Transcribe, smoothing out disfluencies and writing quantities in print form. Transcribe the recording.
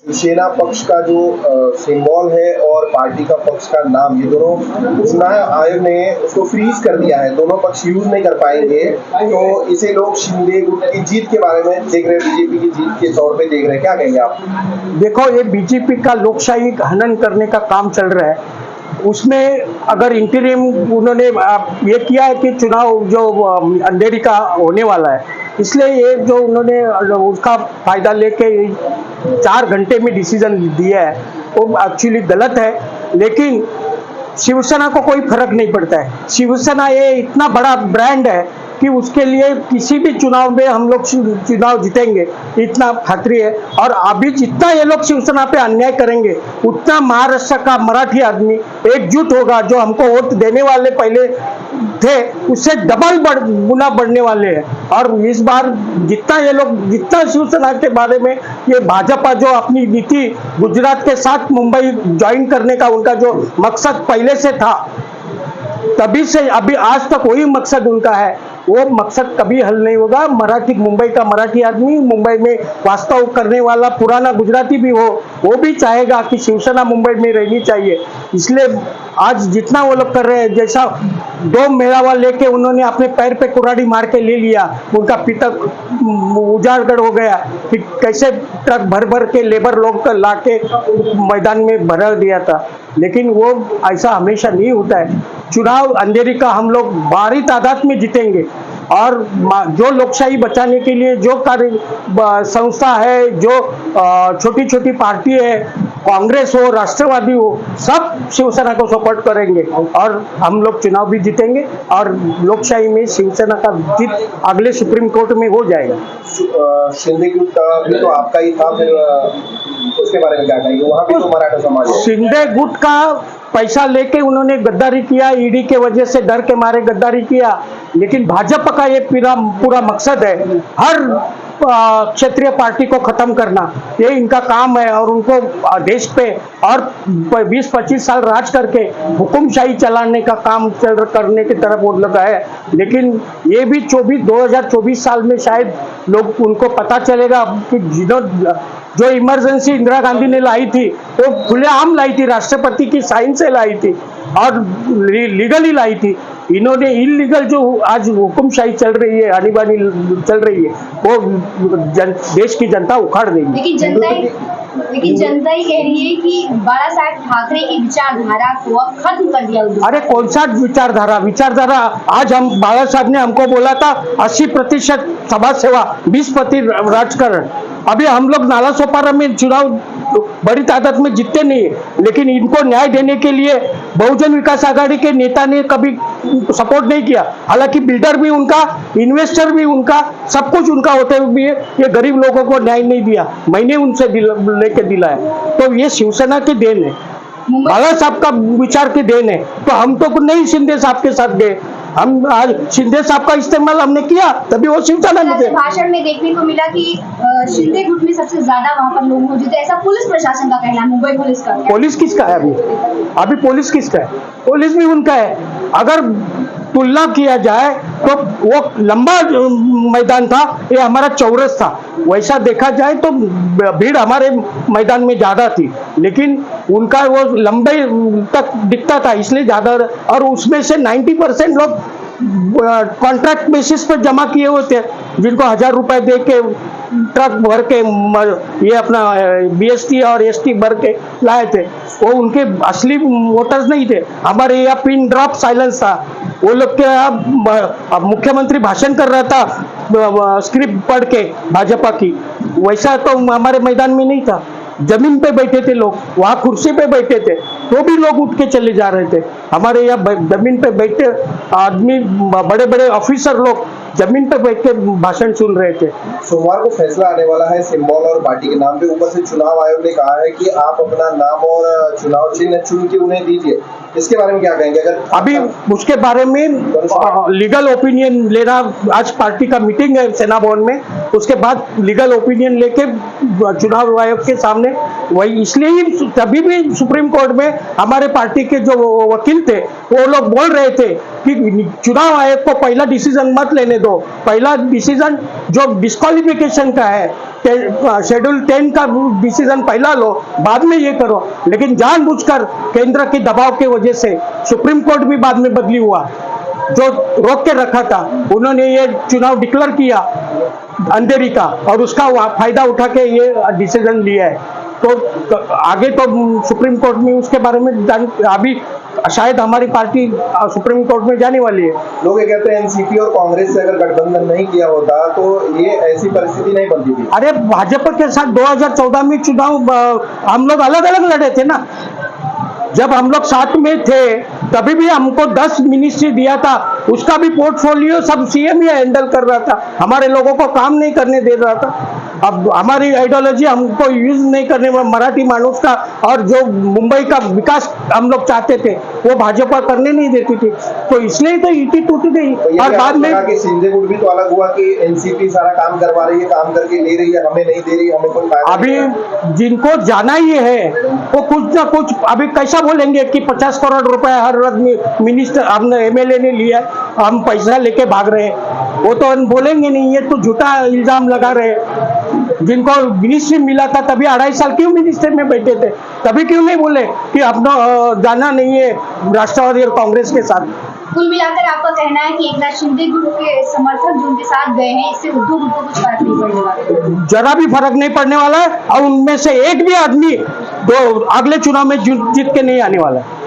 सेना पक्ष का जो सिंबल है और पार्टी का पक्ष का नाम, ये दोनों चुनाव आयोग ने उसको फ्रीज कर दिया है, दोनों पक्ष यूज नहीं कर पाएंगे। तो इसे लोग शिंदे गुट की जीत के बारे में देख रहे हैं, बीजेपी की जीत के तौर पे देख रहे हैं, क्या कहेंगे आप? देखो, ये बीजेपी का लोकशाही हनन करने का काम चल रहा है। उसमें अगर इंटरिम उन्होंने ये किया है कि चुनाव जो अंधेरी का होने वाला है, इसलिए ये जो उन्होंने उसका फायदा लेके 4 घंटे में डिसीजन दिया है वो एक्चुअली गलत है। लेकिन शिवसेना को कोई फर्क नहीं पड़ता है। शिवसेना ये इतना बड़ा ब्रांड है कि उसके लिए किसी भी चुनाव में हम लोग चुनाव जीतेंगे, इतना खातरी है। और अभी जितना ये लोग शिवसेना पे अन्याय करेंगे, उतना महाराष्ट्र का मराठी आदमी एकजुट होगा। जो हमको वोट देने वाले पहले थे उससे डबल गुना बढ़ने वाले हैं। और इस बार जितना शिवसेना के बारे में ये भाजपा जो अपनी नीति गुजरात के साथ मुंबई ज्वाइन करने का उनका जो मकसद पहले से था, तभी से अभी आज तक वही मकसद उनका है, वो मकसद कभी हल नहीं होगा। मुंबई का मराठी आदमी, मुंबई में वास्तव करने वाला पुराना गुजराती भी हो, वो भी चाहेगा कि शिवसेना मुंबई में रहनी चाहिए। इसलिए आज जितना वो लोग कर रहे हैं, जैसा 2 मेळावा लेके उन्होंने अपने पैर पे कुराड़ी मार के ले लिया, उनका पितक उजाड़गढ़ हो गया कि कैसे ट्रक भर भर के लेबर लोग को ला के मैदान में भरा दिया था। लेकिन वो ऐसा हमेशा नहीं होता है। चुनाव अंधेरी का हम लोग भारी तादाद में जीतेंगे। और जो लोकशाही बचाने के लिए जो कार्य संस्था है, जो छोटी छोटी पार्टी है, कांग्रेस हो, राष्ट्रवादी हो, सब शिवसेना को सपोर्ट करेंगे और हम लोग चुनाव भी जीतेंगे। और लोकशाही में शिवसेना का जीत अगले सुप्रीम कोर्ट में हो जाएगा। शिंदे गुट का भी तो आपका ही था, फिर उसके बारे में क्या कहेंगे? वहाँ भी तो मराठा समाज है। शिंदे गुट का पैसा लेके उन्होंने गद्दारी किया, ईडी के वजह से डर के मारे गद्दारी किया। लेकिन भाजपा का ये पूरा मकसद है हर क्षेत्रीय पार्टी को खत्म करना, ये इनका काम है। और उनको देश पे और 20-25 साल राज करके हुकुमशाही चलाने का काम करने की तरफ वो लगा है। लेकिन ये भी 2024 साल में शायद लोग उनको पता चलेगा कि जो इमरजेंसी इंदिरा गांधी ने लाई थी वो खुलेआम लाई थी, राष्ट्रपति की साइन से लाई थी और लीगली लाई थी। इन्होंने इलीगल जो आज हुकुमशाही चल रही है, आनीबानी चल रही है, वो देश की जनता उखाड़ देगी। लेकिन जनता ही कह रही है कि बाला साहेब ठाकरे की विचारधारा को अब खत्म कर दिया। अरे कौन सा विचारधारा? आज हम बाला साहब ने हमको बोला था 80% समाज सेवा, 20% राजकारण। अभी हम लोग नाला सोपारा में चुनाव बड़ी तादाद में जीतते नहीं है, लेकिन इनको न्याय देने के लिए बहुजन विकास आघाड़ी के नेता ने कभी सपोर्ट नहीं किया। हालांकि बिल्डर भी उनका, इन्वेस्टर भी उनका, सब कुछ उनका होते हुए भी ये गरीब लोगों को न्याय नहीं दिया। मैंने उनसे लेके दिलाया। तो ये शिवसेना की देन है, बाला साहब का विचार की देन है। तो हम तो नहीं शिंदे साहब के साथ गए, हम आज शिंदे साहब का इस्तेमाल हमने किया, तभी वो शिवसेना में थे। भाषण में देखने को मिला कि शिंदे गुट में सबसे ज्यादा वहाँ पर लोग मौजूद है, ऐसा पुलिस प्रशासन का कहना है, मुंबई पुलिस का। पुलिस किसका है? अभी पुलिस किसका है? पुलिस भी उनका है। अगर तुलना किया जाए तो वो लंबा मैदान था, ये हमारा चौरस था। वैसा देखा जाए तो भीड़ हमारे मैदान में ज्यादा थी, लेकिन उनका वो लंबे तक दिखता था इसलिए ज्यादा। और उसमें से 90% लोग कॉन्ट्रैक्ट बेसिस पर जमा किए हुए थे, जिनको 1000 रुपए दे के ट्रक भर के ये अपना BST और ST भर के लाए थे। वो उनके असली वोटर्स नहीं थे। हमारे यहाँ पिन ड्रॉप साइलेंस था। वो लोग के मुख्यमंत्री भाषण कर रहा था स्क्रिप्ट पढ़ के भाजपा की, वैसा तो हमारे मैदान में नहीं था। जमीन पे बैठे थे लोग, वहाँ कुर्सी पे बैठे थे, तो भी लोग उठ के चले जा रहे थे। हमारे यहाँ जमीन पे बैठे आदमी, बड़े बड़े ऑफिसर लोग जमीन पे बैठ के भाषण सुन रहे थे। सोमवार को फैसला आने वाला है सिंबल और पार्टी के नाम पे। ऊपर से चुनाव आयोग ने कहा है कि आप अपना नाम और चुनाव चिन्ह चुन के उन्हें दीजिए। इसके बारे में क्या कहेंगे? अगर अभी उसके बारे में लीगल ओपिनियन लेना, आज पार्टी का मीटिंग है सेना भवन में, उसके बाद लीगल ओपिनियन लेके चुनाव आयोग के सामने, वही इसलिए ही तभी भी सुप्रीम कोर्ट में हमारे पार्टी के जो वकील थे वो लोग बोल रहे थे कि चुनाव आयोग को पहला डिसीजन मत लेने दो। पहला डिसीजन जो डिस्क्वालिफिकेशन का है शेड्यूल 10 का डिसीजन पहला लो, बाद में ये करो। लेकिन जानबूझकर केंद्र के दबाव की वजह से सुप्रीम कोर्ट भी बाद में बदली हुआ, जो रोक के रखा था, उन्होंने ये चुनाव डिक्लेयर किया अंधेरी का, और उसका फायदा उठा के ये डिसीजन लिया है। तो आगे तो सुप्रीम कोर्ट में उसके बारे में अभी शायद हमारी पार्टी सुप्रीम कोर्ट में जाने वाली है। लोग ये कहते हैं एनसीपी और कांग्रेस से अगर गठबंधन नहीं किया होता तो ये ऐसी परिस्थिति नहीं बनती थी। अरे भाजपा के साथ 2014 में चुनाव हम लोग अलग अलग लड़े थे ना। जब हम लोग साथ में थे तभी भी हमको 10 मिनिस्ट्री दिया था, उसका भी पोर्टफोलियो सब सीएम ही हैंडल कर रहा था, हमारे लोगों को काम नहीं करने दे रहा था। अब हमारी आइडियोलॉजी हमको यूज नहीं करने में, मराठी मानुस का और जो मुंबई का विकास हम लोग चाहते थे वो भाजपा करने नहीं देती थी, तो इसलिए तो ईटी टूट गई। तो और बाद में शिंदे गुट भी तो अलग हुआ कि एनसीपी सारा काम करवा रही है, काम करके ले रही है, हमें नहीं दे रही, हमें कोई फायदा अभी नहीं है। जिनको जाना ही है वो कुछ ना कुछ अभी कैसा बोलेंगे कि 50 करोड़ रुपए हर मिनिस्टर हमने एमएलए ने लिया, हम पैसा लेके भाग रहे हैं, वो तो हम बोलेंगे नहीं, ये तो झूठा इल्जाम लगा रहे हैं। जिनको मिनिस्ट्री मिला था तभी 2.5 साल क्यों मिनिस्ट्री में बैठे थे, तभी क्यों नहीं बोले कि अपना जाना नहीं है राष्ट्रवादी और कांग्रेस के साथ। कुल मिलाकर आपका कहना है कि एकनाथ शिंदे ग्रुप के समर्थक जो उनके साथ गए हैं, इससे उद्धव ग्रुप को कुछ फर्क नहीं पड़ने वाला, जरा भी फर्क नहीं पड़ने वाला है, और उनमें से एक भी आदमी अगले चुनाव में जीत के नहीं आने वाला है।